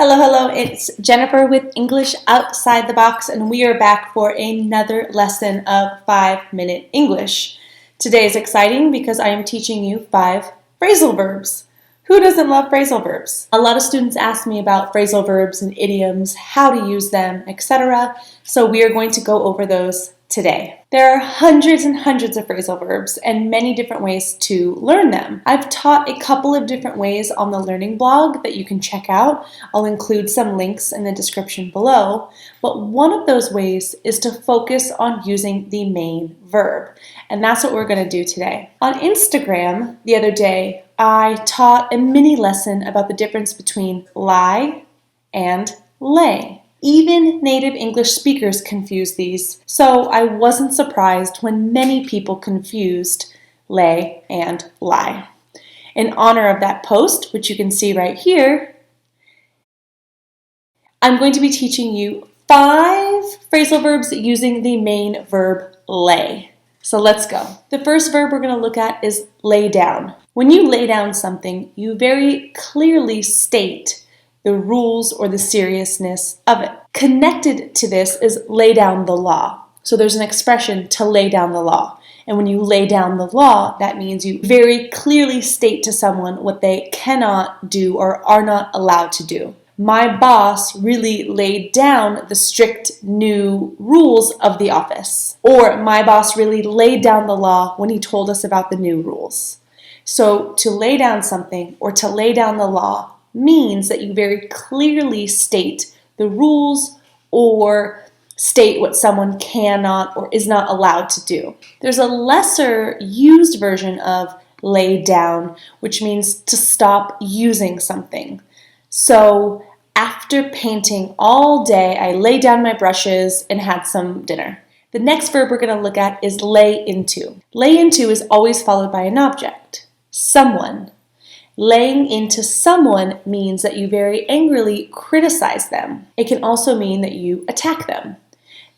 Hello, it's Jennifer with English Outside the Box, and we are back for another lesson of 5-Minute English. Today is exciting because I am teaching you 5 phrasal verbs. Who doesn't love phrasal verbs? A lot of students ask me about phrasal verbs and idioms, how to use them, etc. So we are going to go over those today. There are hundreds and hundreds of phrasal verbs and many different ways to learn them. I've taught a couple of different ways on the learning blog that you can check out. I'll include some links in the description below, but one of those ways is to focus on using the main verb, and that's what we're going to do today. On Instagram the other day, I taught a mini lesson about the difference between lie and lay. Even native English speakers confuse these, so I wasn't surprised when many people confused lay and lie. In honor of that post, which you can see right here, I'm going to be teaching you 5 phrasal verbs using the main verb lay. So let's go. The first verb we're going to look at is lay down. When you lay down something, you very clearly state the rules or the seriousness of it. Connected to this is lay down the law. So there's an expression to lay down the law. And when you lay down the law, that means you very clearly state to someone what they cannot do or are not allowed to do. My boss really laid down the strict new rules of the office. Or my boss really laid down the law when he told us about the new rules. So to lay down something or to lay down the law means that you very clearly state the rules or state what someone cannot or is not allowed to do. There's a lesser used version of lay down, which means to stop using something. So after painting all day, I laid down my brushes and had some dinner. The next verb we're going to look at is lay into. Lay into is always followed by an object, someone. Laying into someone means that you very angrily criticize them. It can also mean that you attack them.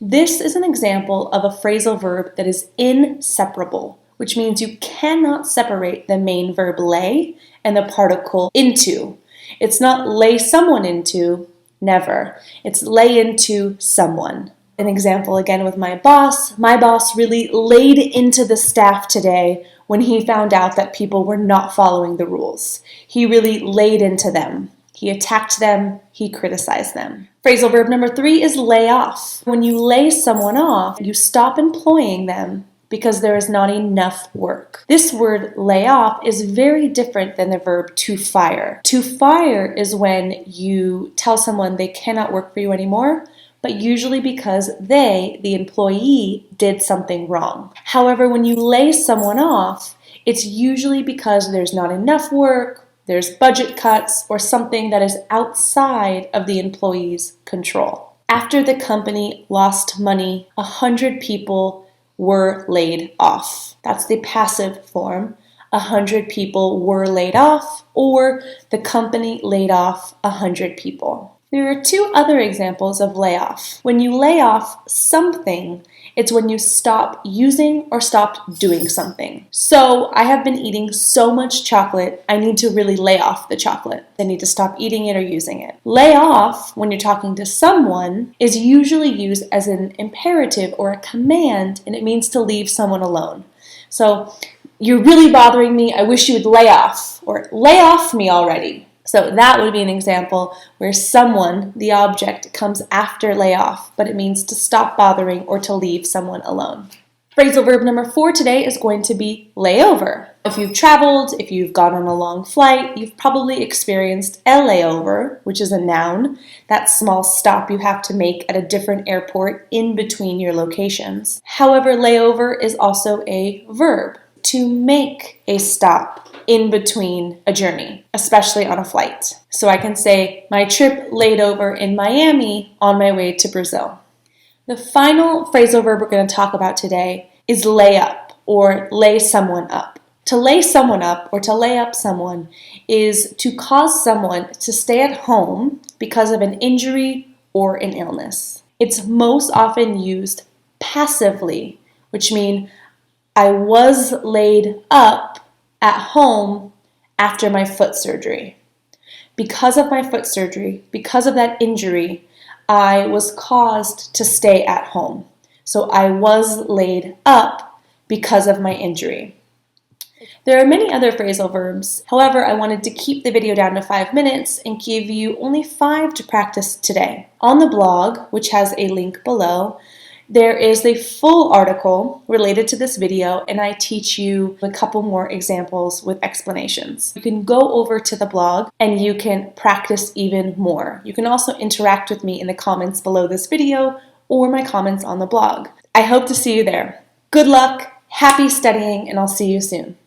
This is an example of a phrasal verb that is inseparable, which means you cannot separate the main verb lay and the particle into. It's not lay someone into, never. It's lay into someone. An example again with my boss. My boss really laid into the staff today when he found out that people were not following the rules. He really laid into them. He attacked them. He criticized them. Phrasal verb number 3 is lay off. When you lay someone off, you stop employing them because there is not enough work. This word lay off is very different than the verb to fire. To fire is when you tell someone they cannot work for you anymore, but usually because they, the employee, did something wrong. However, when you lay someone off, it's usually because there's not enough work, there's budget cuts, or something that is outside of the employee's control. After the company lost money, 100 people were laid off. That's the passive form. 100 people were laid off, or the company laid off 100 people. There are 2 other examples of layoff. When you lay off something, it's when you stop using or stop doing something. So I have been eating so much chocolate, I need to really lay off the chocolate. I need to stop eating it or using it. Lay off, when you're talking to someone, is usually used as an imperative or a command, and it means to leave someone alone. So, you're really bothering me, I wish you would lay off, or lay off me already. So that would be an example where someone, the object, comes after lay off, but it means to stop bothering or to leave someone alone. Phrasal verb number 4 today is going to be lay over. If you've traveled, if you've gone on a long flight, you've probably experienced a layover, which is a noun, that small stop you have to make at a different airport in between your locations. However, layover is also a verb, to make a stop in between a journey, especially on a flight. So I can say, my trip laid over in Miami on my way to Brazil. The final phrasal verb we're going to talk about today is lay up or lay someone up. To lay someone up or to lay up someone is to cause someone to stay at home because of an injury or an illness. It's most often used passively, which means I was laid up at home after my foot surgery. because of my foot surgery, because of that injury, I was caused to stay at home. So I was laid up because of my injury. There are many other phrasal verbs. However, I wanted to keep the video down to 5 minutes and give you only 5 to practice today. On the blog, which has a link below, there is a full article related to this video, and I teach you a couple more examples with explanations. You can go over to the blog and you can practice even more. You can also interact with me in the comments below this video or my comments on the blog. I hope to see you there. Good luck, happy studying, and I'll see you soon.